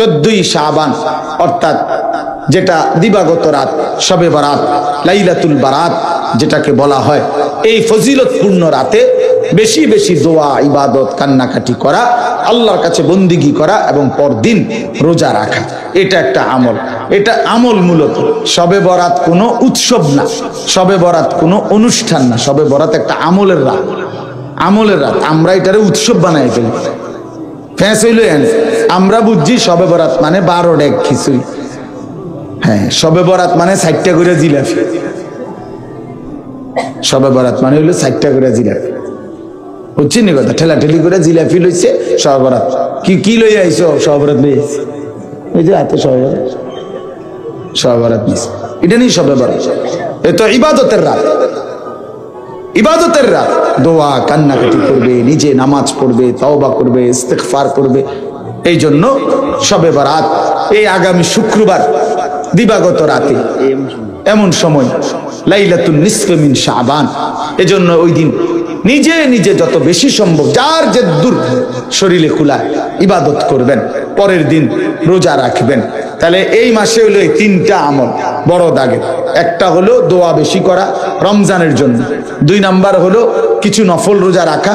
14ই শাবান অর্থাৎ যেটা দিবাগত রাত, শবে বরাত, লাইলাতুল বারাত যেটাকে বলা হয়, এই ফজিলতপূর্ণ রাতে বেশি বেশি দোয়া, ইবাদত, কান্নাকাটি করা, আল্লাহর কাছে বন্দিগি করা এবং পরদিন রোজা রাখা, এটা একটা আমল। এটা আমল মূলত। শবে বরাত কোনো উৎসব না, শবে বরাত কোনো অনুষ্ঠান না, শবে বরাত একটা আমলের রাত। আমলের রাত আমরা এটারে উৎসব বানাই ফেলি। ফ্যাঁস হইল আমরা বুঝছি শবে বরাত মানে 12 ডেক খিচুড়ি। হ্যাঁ, শবে বরাত মানে 60টা করে জিলাপি। শবে বরাত মানে হইলো 60টা করে জিলাপি, বুঝছি নি কথা? ঠেলাঠেলি করে জিলাপি লইছে শবে বরাত। কি লই আইছো? শবে বরাত লই আইছি, এই যে হাতে শবে বরাত নিছে, এটা নিয়ে শবে বরাত। এ তো ইবাদতের রাত, ইবাদতের রাত। দোয়া, কান্নাকাটি করবে, নিজে নামাজ পড়বে, তওবা করবে, ইস্তিগফার করবে। এই জন্য শবে বরাত এই আগামী শুক্রবার দিবাগত রাতে এমন সময় লাইলাতুন নিসফে মিন শাবান। এজন্য ওই দিন নিজে নিজে যত বেশি সম্ভব যার যে দূর শরীরে খোলা ইবাদত করবেন, পরের দিন রোজা রাখবেন। তাহলে এই মাসে হলো এই 3টা আমল বড় দাগে। একটা হলো দোয়া বেশি করা রমজানের জন্য, 2 নাম্বার হলো কিছু নফল রোজা রাখা,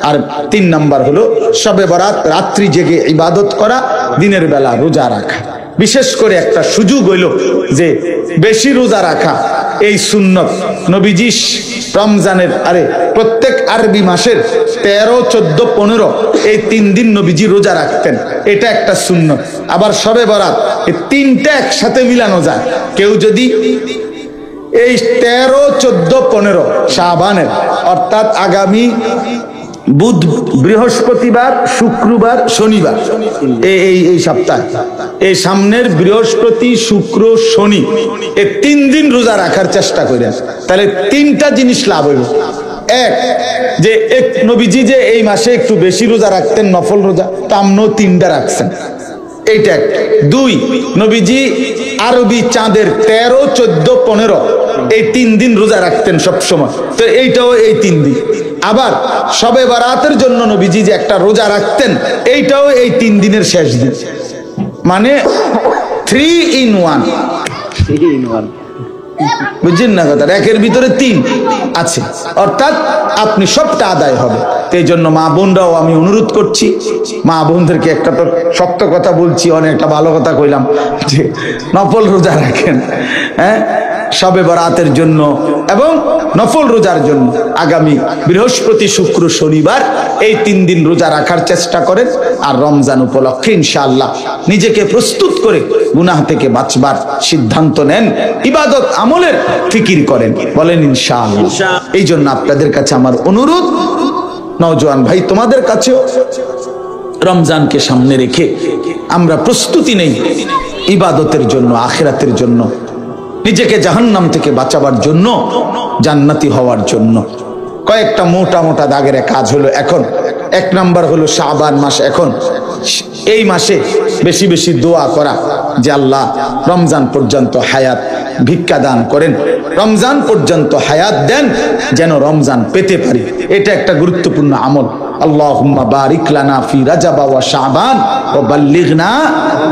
আর 3 নাম্বার হলো শবে বরাত রাত্রি জেগে ইবাদত করা, দিনের বেলা রোজা রাখা। বিশেষ করে একটা সুযোগ হইল যে বেশি রোজা রাখা, এই সুন্নত নবীজি রমজানের প্রত্যেক আরবি মাসের 13, 14, 15 এই 3 দিন নবীজি রোজা রাখতেন, এটা একটা সুন্নত। আবার শবে বরাত এই 3টা একসাথে মিলানো যায়। কেউ যদি এই 13, 14, 15 শাবানের অর্থাৎ আগামী বুধ, বৃহস্পতিবার, শুক্রবার, শনিবার, এই সপ্তাহে, এই সামনের বৃহস্পতি, শুক্র, শনি এই 3 দিন রোজা রাখার চেষ্টা করেন। তাহলে 3টা জিনিস লাভ হইল। এক, যে এক নবীজি যে এই মাসে একটু বেশি রোজা রাখতেন, নফল রোজা, তা আমরাও 3টা রাখছেন, এইটা একটা। 2, নবীজি আরবি চাঁদের 13, 14, 15 এই 3 দিন রোজা রাখতেন সব সময়, তো এইটাও এই 3 দিন। আবার শবে বরাতের জন্য নবীজি যে একটা রোজা রাখতেন, এইটাও এই 3 দিনের শেষ দিন, মানে 3 in 1। বুঝছেন না কথা? একের ভিতরে 3 আছে, অর্থাৎ আপনি সবটা আদায় হবে। এই জন্য মা বোনরাও আমি অনুরোধ করছি, মা বোনদেরকে একটা তো শক্ত কথা বলছি, অনেকটা ভালো কথা কইলাম, যে নফল রোজা রাখেন, হ্যাঁ, শবে বরাতের জন্য এবং নফল রোজার জন্য আগামী বৃহস্পতি, শুক্র, শনিবার এই 3 দিন রোজা রাখার চেষ্টা করেন। আর রমজান উপলক্ষে ইনশাআল্লাহ নিজেকে প্রস্তুত করে গুনাহ থেকে বাঁচবার সিদ্ধান্ত নেন, ইবাদত আমলের ফিকির করেন, বলেন ইনশাআল্লাহ। এই জন্য আপনাদের কাছে আমার অনুরোধ, নওজোয়ান ভাই তোমাদের কাছেও, রমজানকে সামনে রেখে আমরা প্রস্তুতি নেই ইবাদতের জন্য, আখিরাতের জন্য, নিজেকে জাহান্নাম থেকে বাঁচাবার জন্য, জান্নাতি হওয়ার জন্য। কয়েকটা মোটা মোটা দাগের কাজ হলো এখন। 1 নাম্বার হলো শাবান মাস, এখন এই মাসে বেশি বেশি দোয়া করা যে আল্লাহ রমজান পর্যন্ত হায়াত ভিক্ষা দান করেন, রমজান পর্যন্ত হায়াত দেন যেন রমজান পেতে পারি। এটা একটা গুরুত্বপূর্ণ আমল। আল্লাহুম্মা বারিক লানা ফি রাজাব ওয়া শাবান ওয়া বাল্লিগনা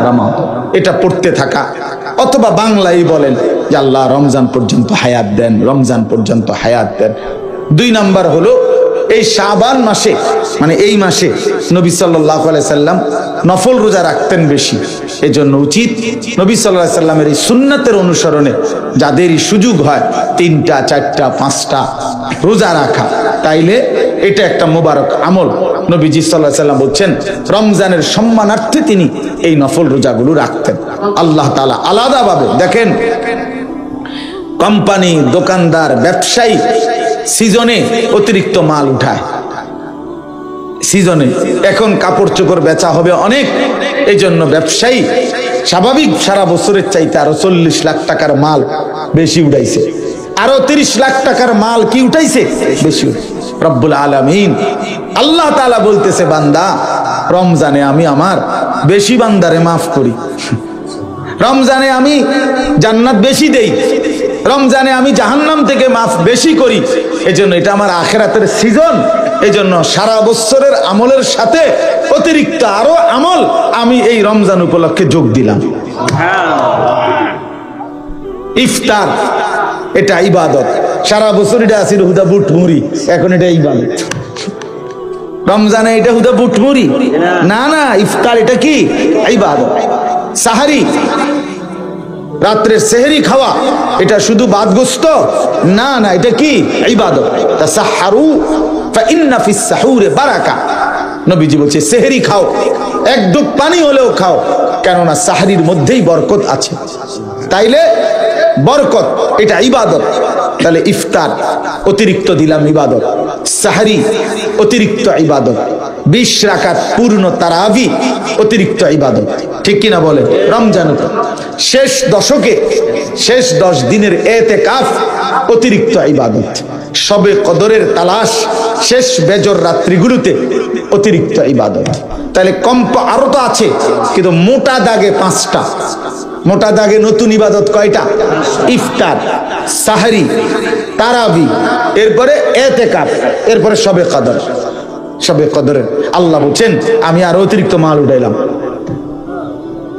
রমাদান, এটা পড়তে থাকা। অথবা বাংলায় বলেন যে আল্লাহ রমজান পর্যন্ত হায়াত দেন, রমজান পর্যন্ত হায়াত দেন। 2 নাম্বার হলো এই শাবান মাসে, মানে এই মাসে নবী সাল্লাল্লাহু আলাইহি সাল্লাম নফল রোজা রাখতেন বেশি। এজন্য উচিত নবী সাল্লাল্লাহু আলাইহি সাল্লামের এই সুন্নাতের অনুসরণে যাদেরই সুযোগ হয় 3টা, 4টা, 5টা রোজা রাখা, তাইলে এটা একটা মোবারক আমল। নবীজি সাল্লাল্লাহু আলাইহি সাল্লাম বলছেন রমজানের সম্মানার্থে তিনি এই নফল রোজাগুলো রাখতেন। আল্লাহ তাআলা আলাদাভাবে দেখেন, কোম্পানি, দোকানদার, ব্যবসায়ী সিজনে অতিরিক্ত মাল উঠায়। সিজনে এখন কাপড় চোপড় বেচা হবে অনেক, এই জন্য ব্যবসায়ী স্বাভাবিক সারা বছরের চাইতে আরো 40 লাখ টাকার মাল বেশি উঠাইছে, আরো 30 লাখ টাকার মাল কি উঠাইছে বেশি। রব্বুল আলামিন আল্লাহ তাআলা বলতেছে, বান্দা রমজানে আমি আমার বেশি বান্দারে মাফ করি, রমজানে আমি জান্নাত বেশি দেই, রমজানে আমি জাহান্নাম থেকে মাফ বেশি করি। এজন্য এটা আমার আখিরাতের সিজন, এই জন্য সারা বছরের আমলের সাথে অতিরিক্ত আরো আমল আমি এই রমজান উপলক্ষে যোগ দিলাম। ইফতার এটা ইবাদত, সারা বছর এটা আসিল হুদা বুট মুড়ি, এখন এটা ইবাদত। রমজানে এটা হুদা বুট মুড়ি না, না, ইফতার এটা কি ইবাদত। সাহারি, রাত্রের সেহরি খাওয়া, এটা শুধু ভাত গোস্ত না, না, এটা কি ইবাদত। তাসাহহারু ফাইন্না ফিস সাহুরে বারাকা, নবীজি বলছে সেহরি খাও, এক ডুব পানি হলেও খাও, কেননা সাহরির মধ্যেই বরকত আছে। তাইলে বরকত এটা ইবাদত। তাহলে ইফতার অতিরিক্ত দিলাম ইবাদত, সাহরি অতিরিক্ত ইবাদত, 20 রাকাত পূর্ণ তারাবি অতিরিক্ত ইবাদত, ঠিক কিনা বলে? রমজান শেষ দশকে শেষ 10 দিনের এতেকাফ অতিরিক্ত ইবাদত, শবে কদরের তালাশ শেষ বেজর রাত্রিগুলোতে অতিরিক্ত ইবাদত। তাহলে কম্প আরো তো আছে, কিন্তু মোটা দাগে 5টা। মোটা দাগে নতুন ইবাদত কয়টা? ইফতার, সাহরি, তারাবি, এরপরে এতেকাফ, এরপরে শবে কদর। শবে কদরে আল্লাহ বলছেন আমি আরো অতিরিক্ত মাল উঠাইলাম।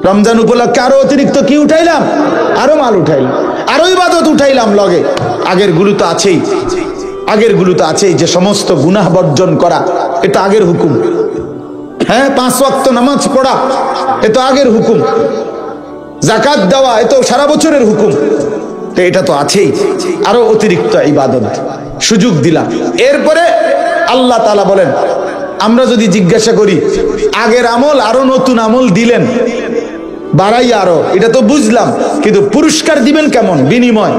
রমজান উপলক্ষে আরো অতিরিক্ত কি উঠাইলাম? আরো মাল উঠাইলাম, আরো ইবাদত উঠাইলাম লগে। আগের গুলো তো আছেই, আগের গুলো তো আছেই, যে সমস্ত গুনাহ বর্জন করা এটা আগের হুকুম। হ্যাঁ, 5 ওয়াক্ত নামাজ পড়া এ তো আগের হুকুম। যাকাত দেওয়া এ তো সারা বছরের হুকুম। তো এটা তো আছেই, আরো অতিরিক্ত ইবাদত সুযোগ দিলাম। এরপরে আল্লাহ তাআলা বলেন, আমরা যদি জিজ্ঞাসা করি আগের আমল আরো নতুন আমল দিলেন বাড়াই আরো, এটা তো বুঝলাম, কিন্তু পুরস্কার দিবেন কেমন? বিনিময়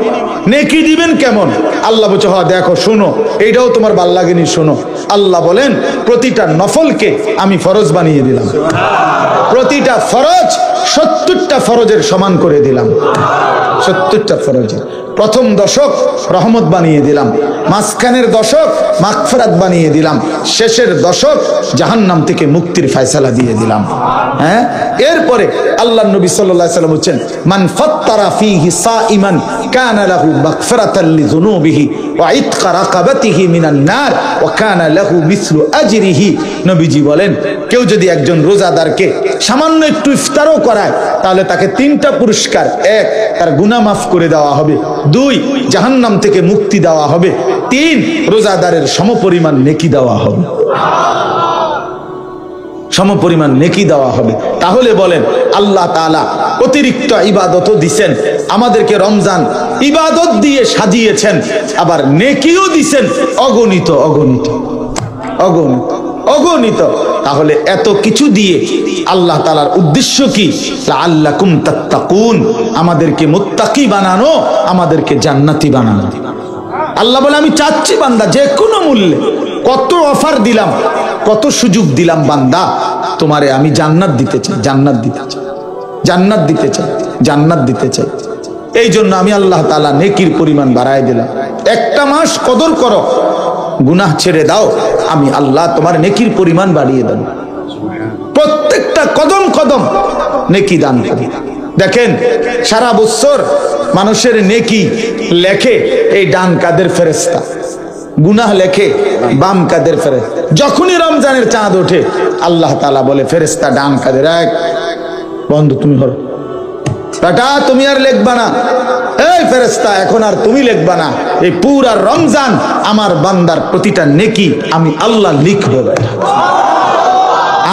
নেকি দিবেন কেমন? আল্লাহ বলছে হ্যাঁ দেখো শোনো, এইটাও তোমার ভাল লাগেনি, শোনো। আল্লাহ বলেন প্রতিটা নফলকে আমি ফরজ বানিয়ে দিলাম, প্রতিটা ফরজ 70টা ফরজের সমান করে দিলাম। 70টা ফরজের প্রথম দশক রহমত বানিয়ে দিলাম, মাঝখানের দশক মাগফিরাত বানিয়ে দিলাম, শেষের দশক জাহান্নাম থেকে মুক্তির ফয়সালা দিয়ে দিলাম। হ্যাঁ, এরপরে আল্লাহ নবী সাল্লাল্লাহু আলাইহি ওয়াসাল্লাম বলেন মান ফাত্তারা ফীহি সাইমান কানা লাহু মাগফিরাতান লিযুনুবিহি ওয়া ইতকা রাকাবাতিহি মিনান নার ওয়া কানা লাহু মিসলু আজরিহি। নবীজি বলেন কেউ যদি একজন রোজাদারকে সামান্য একটু ইফতারও করায় তাহলে তাকে 3টা পুরস্কার, 1 তার গুনাহ মাফ করে দেওয়া হবে, 2 জাহান্নাম থেকে মুক্তি দেওয়া হবে, 3 রোজাদারের সমপরিমাণ নেকি দেওয়া হবে, সমপরিমাণ নেকি দেওয়া হবে। তাহলে বলেন আল্লাহ তাআলা অতিরিক্ত ইবাদতও দিবেন আমাদেরকে, রমজান ইবাদত দিয়ে সাজিয়েছেন, আবার নেকিও দিবেন অগণিত অগণিত অগণিত অগণিত। তাহলে এত কিছু দিয়ে আল্লাহ তাআলার উদ্দেশ্য কি? লাআল্লাকুম তাত্তাকুন, আমাদেরকে মুত্তাকি বানানো, আমাদেরকে জান্নাতি বানানো। আল্লাহ বলে আমি চাচ্ছি বান্দা যে কোনো মূল্যে, কত অফার দিলাম, কত সুযোগ দিলাম, বান্দা তোমারে আমি জান্নাত দিতে চাই, জান্নাত দিতে চাই, জান্নাত দিতে চাই, জান্নাত দিতে চাই। এই জন্য আমি আল্লাহ তাআলা নেকির পরিমাণ বাড়ায় দিলাম। 1টা মাস কদর করো, গুনাহ ছেড়ে দাও, আমি আল্লাহ তোমার নেকির পরিমাণ বাড়িয়ে দেব। প্রত্যেকটা কদম কদম নেকি দান করি। দেখেন সারা বছর মানুষের নেকি লেখে এই ডান কাদের ফেরেশতা, গুনাহ লেখে বাম কাদের ফেরেশতা। যখনই রমজানের চাঁদ ওঠে আল্লাহ তাআলা বলে ফেরেশতা ডান কাদের, এক বন্ধু তুমি হলো বেটা, তুমি আর লিখবা না, এই ফেরেশতা এখন আর তুমি লিখবা না, এই পুরা রমজান আমার বান্দার প্রতিটা নেকি আমি আল্লাহ লিখব।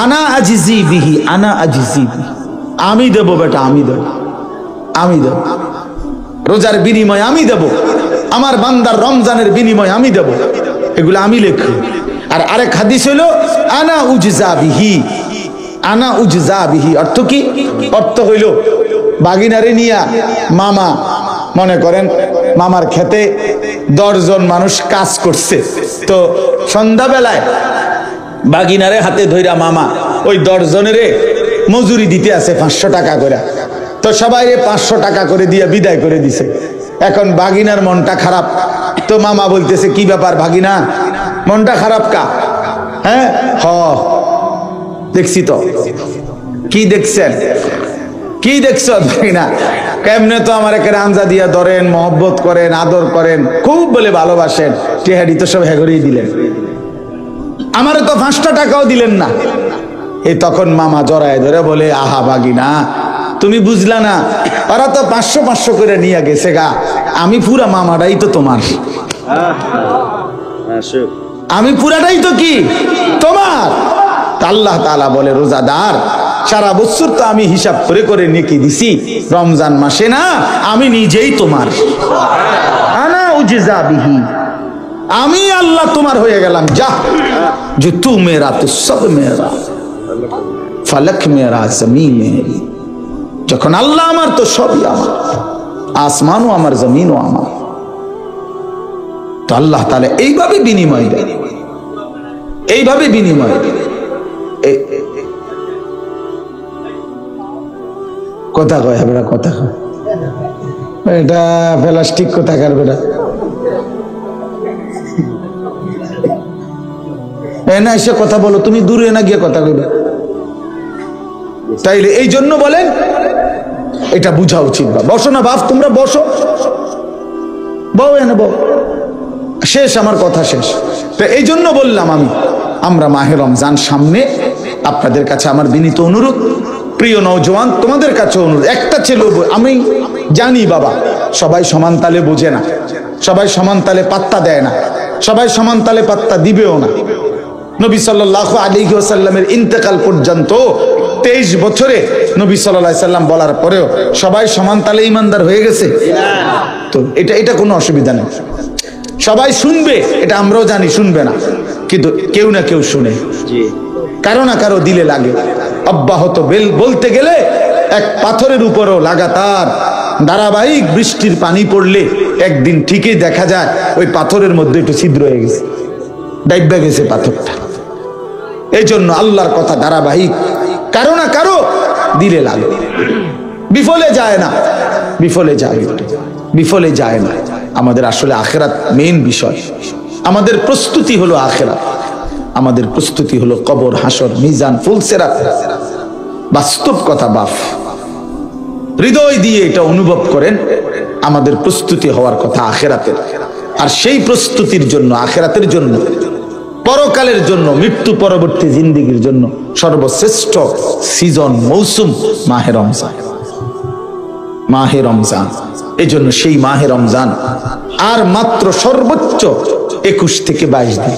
আনা আজিজি বিহি, আনা আজিজি বিহি, আমি দেব বেটা, আমি দেব, আমি দেব। রোজার বিনিময় আমি দেব, আমার বান্দার রমজানের বিনিময় আমি দেব, এগুলো আমি লিখব। আর আরেক হাদিস হলো আনা উজজা বিহি, আনা উজজা বিহি। অর্থ কি? অর্থ হইল বাগিনারে নিয়া মামা, মনে করেন মামার খেতে 10 জন মানুষ কাজ করছে, তো সন্ধ্যাবেলায় বাগিনারে হাতে ধইরা মামা ওই 10 জনেরে মজুরি দিতে আছে 500 টাকা করে। তো সবাই 500 টাকা করে দিয়ে বিদায় করে দিছে। এখন বাগিনার মনটা খারাপ, তো মামা বলতেছে কি ব্যাপার ভাগিনা, মনটা খারাপ কা? হ্যাঁ, দেখছি তো। কি দেখছেন? কি দেখছ ভাগিনা? কেমনে তো আমার একে রামজা দিয়া ধরেন, মহব্বত করেন, আদর করেন, খুব বলে ভালোবাসেন, টেহাডি তো সব হেগরেই দিলেন। আমারে তো 5টা টাকাও দিলেন না। এই তখন মামা জড়ায় ধরে বলে, আহা ভাগিনা, তুমি বুঝলা না, ওরা তো 500 করে নিয়ে গেছে গা, আমি পুরা মামাটাই তো তোমার, আমি পুরাটাই তো কি তোমার। আল্লাহ তাআলা বলে, রোজাদার, সারা বছর তো আমি হিসাব করে করে নেকি দিছি, রমজান মাসে না আমি নিজেই তোমার, আনা উজজা বিহি, আমি আল্লাহ তোমার হয়ে গেলাম। যা যে তু মেরা তো সব মেরা, ফলক মেরা জমিন মেরি। যখন আল্লাহ আমার তো সবই আমার, আসমানও আমার জমিনও আমার। তো আল্লাহ তাআলা এইভাবে বিনিময় দেয়, এইভাবে বিনিময় দেয়। কথা কয় বেটা, কথা কয়, এটা প্লাস্টিক কথা কার বেটা, না এসে কথা বলো, তুমি দূরে না গিয়ে কথা কইবে। তাইলে এই জন্য বলেন এটা বুঝা উচিত। বা বসো না বাপ, তোমরা বসো, বউ এনে বউ, শেষ আমার কথা শেষ। তো এই জন্য বললাম আমরা মাহে রমজান সামনে, আপনাদের কাছে আমার বিনীত অনুরোধ, প্রিয় নওজওয়ান, তোমাদের কাছে অনুরোধ, একটা ছেলে, আমি জানি বাবা সবাই সমান তালে বোঝে না, সবাই সমান তালে পাত্তা দেয় না, সবাই সমান তালে পাত্তা দিবেও না। নবী সাল্লাল্লাহু আলাইহি ওয়াসাল্লামের ইন্তেকাল পর্যন্ত 23 বছরে নবী সাল্লাল্লাহু আলাইহি সাল্লাম বলার পরেও সবাই সমান তালে ইমানদার হয়ে গেছে। তো এটা কোনো অসুবিধা নেই, সবাই শুনবে, এটা আমরাও জানি শুনবে না, কিন্তু কেউ না কেউ শুনে, কারো না কারো দিলে লাগে। অব্যাহত বলতে গেলে এক পাথরের উপরও লাগাতার ধারাবাহিক বৃষ্টির পানি পড়লে একদিন ঠিকই দেখা যায় ওই পাথরের মধ্যে একটু ছিদ্র হয়ে গেছে, ডাইবা গেছে পাথরটা। এই জন্য আল্লাহর কথা ধারাবাহিক, কারো না কারো দিলে লাগে, বিফলে যায় না, বিফলে যায় না। আমাদের আসলে আখিরাত মেইন বিষয়, আমাদের প্রস্তুতি হলো আখিরাত, আমাদের প্রস্তুতি হলো কবর, হাসর, মিজান, ফুলসিরাত। বাস্তব কথা বাপ, হৃদয় দিয়ে এটা অনুভব করেন, আমাদের প্রস্তুতি হওয়ার কথা আখিরাতের। আর সেই প্রস্তুতির জন্য, আখিরাতের জন্য, পরকালের জন্য, মৃত্যু পরবর্তী জিন্দেগির জন্য সর্বশ্রেষ্ঠ সিজন, মৌসুম মাহে রমজান। মাহে রমজান, এই জন্য সেই মাহে রমজান আর মাত্র সর্বোচ্চ 21 থেকে 22 দিন,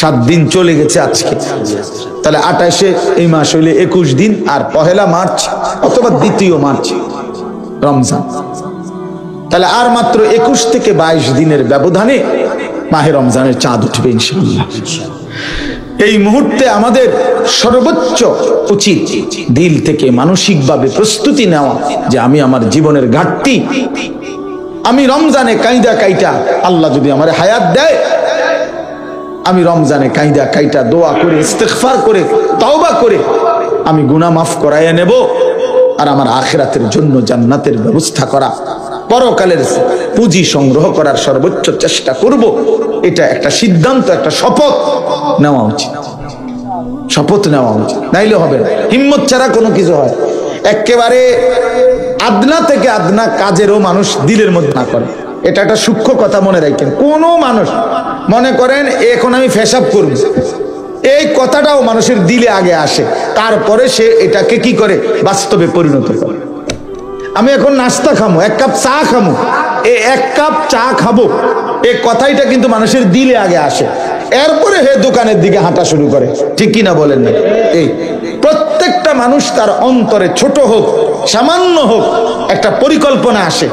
7 দিন চলে গেছে আজকে। তাহলে 28-এ এই মাস হইলে 21 দিন, আর 1 মার্চ অথবা 2 মার্চ রমজান। তাহলে আর মাত্র 21 থেকে 22 দিনের ব্যবধানে মাহে রমজানের চাঁদ উঠবে ইনশাআল্লাহ। এই মুহূর্তে আমাদের সর্বোচ্চ উচিত দিল থেকে মানসিকভাবে প্রস্তুতি নেওয়া যে আমি আমার জীবনের ঘাটতি, আমি রমজানে কাইদা কাইটা, আল্লাহ যদি আমার হায়াত দেয়, আমি রমজানে কাইদা কাইটা দোয়া করে, ইস্তেগফার করে, তওবা করে আমি গুনাহ মাফ করাইয়া নেব। আর আমার আখিরাতের জন্য জান্নাতের ব্যবস্থা করা, পরকালের পুঁজি সংগ্রহ করার সর্বোচ্চ চেষ্টা করব। এটা একটা সিদ্ধান্ত, একটা শপথ নেওয়া উচিত, শপথ নেওয়া উচিত, নাইলে হবে না। হিম্মত ছাড়া কোনো কিছু হয়। একেবারে আদনা থেকে আদনা কাজেরও মানুষ দিলের মধ্যে না করে, এটা একটা সূক্ষ্ম কথা মনে রাখেন। কোনো মানুষ মনে করেন এখন আমি পেশাব করব, এই কথাটাও মানুষের দিলে আগে আসে, তারপরে সে এটাকে কি করে বাস্তবে পরিণত করে। আমি এখন নাস্তা খামো, 1 কাপ চা খামো, এই 1 কাপ চা খাবো, এই কথাইটা কিন্তু মানুষের দিলে আগে আসে, এরপরে হে দোকানের দিকে হাঁটা শুরু করে, ঠিক কিনা বলেন না? এই প্রত্যেকটা মানুষ তার অন্তরে, ছোট হোক সামান্য হোক, একটা পরিকল্পনা আসে,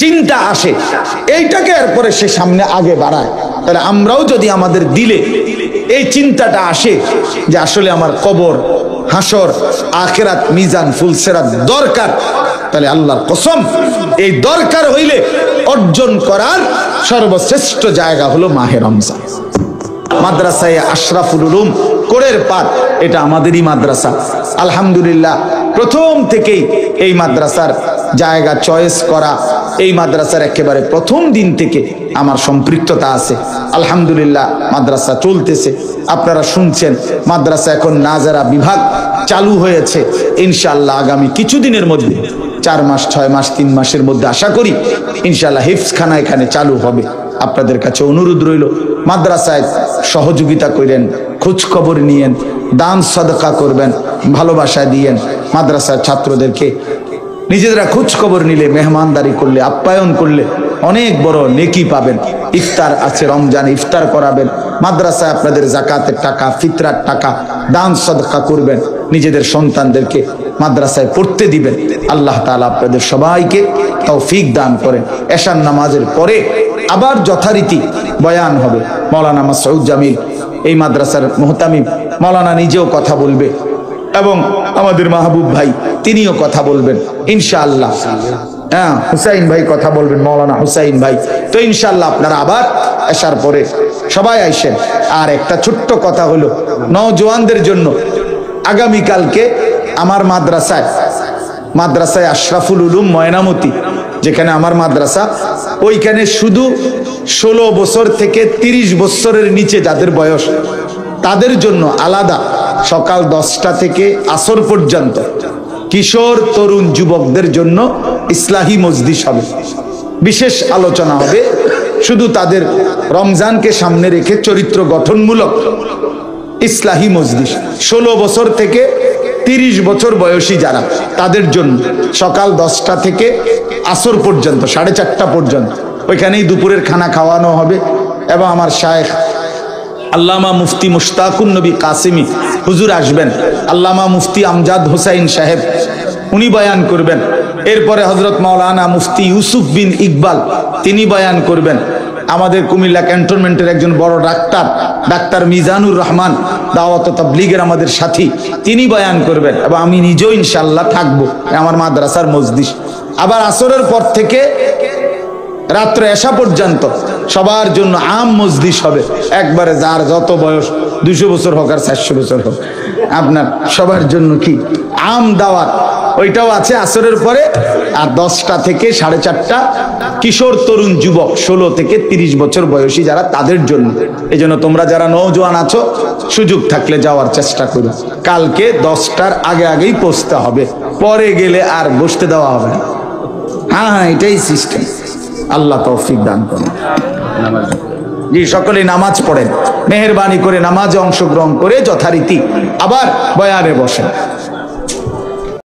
চিন্তা আসে, এইটাকে এরপরে সে সামনে আগে বাড়ায়। তাহলে আমরাও যদি আমাদের দিলে এই চিন্তাটা আসে যে আসলে আমার কবর, হাসর, আখিরাত, মিজান, ফুলসিরাত দরকার, তাহলে আল্লাহর কসম এই দরকার হইলে অর্জন করার সর্বশ্রেষ্ঠ জায়গা হলো মাহে রমজান। মাদ্রাসায়ে আশরাফুল উলুম কোরের পাট, এটা আমাদেরই মাদ্রাসা। আলহামদুলিল্লাহ, প্রথম থেকেই এই মাদ্রাসার জায়গা চয়েস করা, এই মাদ্রাসার একেবারে প্রথম দিন থেকে আমার সম্পৃক্ততা আছে। আলহামদুলিল্লাহ, মাদ্রাসা চলতেছে, আপনারা শুনছেন। মাদ্রাসা এখন নাজারা বিভাগ চালু হয়েছে, ইনশাআল্লাহ আগামী কিছুদিনের মধ্যে, 4 মাস 6 মাস 3 মাসের মধ্যে আশা করি ইনশাআল্লাহ হিফজখানা এখানে চালু হবে। আপনাদের কাছে অনুরোধ রইল মাদ্রাসায় সহযোগিতা করেন, খোঁজ খবর নিয়েন, দান সদকা করবেন, ভালোবাসা দিয়েন। মাদ্রাসার ছাত্রদেরকে নিজেরা খোঁজ খবর নিলে, মেহমানদারি করলে, আপ্যায়ন করলে অনেক বড় নেকি পাবেন। ইফতার আছে, রমজান ইফতার করাবেন। মাদ্রাসায় আপনাদের যাকাতের টাকা, ফিতরার টাকা দান সদকা করবেন। নিজেদের সন্তানদেরকে মাদ্রাসায় পড়তে দিবেন। আল্লাহ তাআলা আপনাদের সবাইকে তৌফিক দান করেন। এশার নামাজের পরে আবার যথারীতি বয়ান হবে। মাওলানা মাসউদ জামিল এই মাদ্রাসার মুহতামিম, মাওলানা নিজেও কথা বলবে এবং আমাদের মাহবুব ভাই তিনিও কথা বলবেন ইনশাআল্লাহ। হ্যাঁ, হুসাইন ভাই কথা বলবেন, মাওলানা হুসাইন ভাই। তো ইনশাআল্লাহ আপনারা আবার এশার পরে সবাই আইসেন। আর একটা ছোট্ট কথা হলো, নওজওয়ানদের জন্য আগামীকালকে আমার মাদ্রাসায় আশরাফুল উলুম ময়নামতি, যেখানে আমার মাদ্রাসা, ওইখানে শুধু 16 বছর থেকে 30 বছরের নিচে যাদের বয়স, তাদের জন্য আলাদা সকাল 10টা থেকে আসর পর্যন্ত কিশোর তরুণ যুবকদের জন্য ইসলাহি মজলিস হবে। বিশেষ আলোচনা হবে শুধু তাদের রমজানকে সামনে রেখে চরিত্র গঠনমূলক ইসলাহি মজলিস। 16 বছর থেকে 30 বছর বয়সী যারা, তাদের জন্য সকাল 10টা থেকে আসর পর্যন্ত 4:30 পর্যন্ত ওইখানেই দুপুরের খানা খাওয়ানো হবে। এবং আমার শায়েখ আল্লামা মুফতি মুশতাকুন নবী কাসিমি হুজুর আসবেন, আল্লামা মুফতি আমজাদ হোসাইন সাহেব উনি বয়ান করবেন। এরপরে হযরত মাওলানা মুফতি ইউসুফ বিন ইকবাল তিনি বয়ান করবেন। আমাদের কুমিল্লা ক্যান্টনমেন্টের একজন বড় ডাক্তার মিজানুর রহমান দাওয়াত ও তাবলীগের আমাদের সাথী, তিনি বয়ান করবেন এবং আমি নিজেও ইনশাআল্লাহ থাকবো আমার মাদ্রাসার মজলিস। আবার আসরের পর থেকে রাত্রে এশা পর্যন্ত সবার জন্য আম মজলিস হবে। একবারে যার যত বয়স, 200 বছর হোক আর 400 বছর হোক, আপনার সবার জন্য কি আম দাওয়াত, ওইটাও আছে আসরের পরে। আর 10টা থেকে 4:30 কিশোর তরুণ যুবক 16 থেকে 30 বছর বয়সী যারা, তাদের জন্য। এই জন্য তোমরা যারা নওজোয়ান আছো, সুযোগ থাকলে যাওয়ার চেষ্টা করো। কালকে 10টার আগেই পৌঁছতে হবে, পরে গেলে আর বসতে দেওয়া হবে না। হ্যাঁ, এটাই সিস্টেম। আল্লাহ তৌফিক দান করুন। জি, সকলে নামাজ পড়েন, মেহেরবানি করে নামাজে অংশগ্রহণ করে যথারীতি আবার বয়ানে বসেন।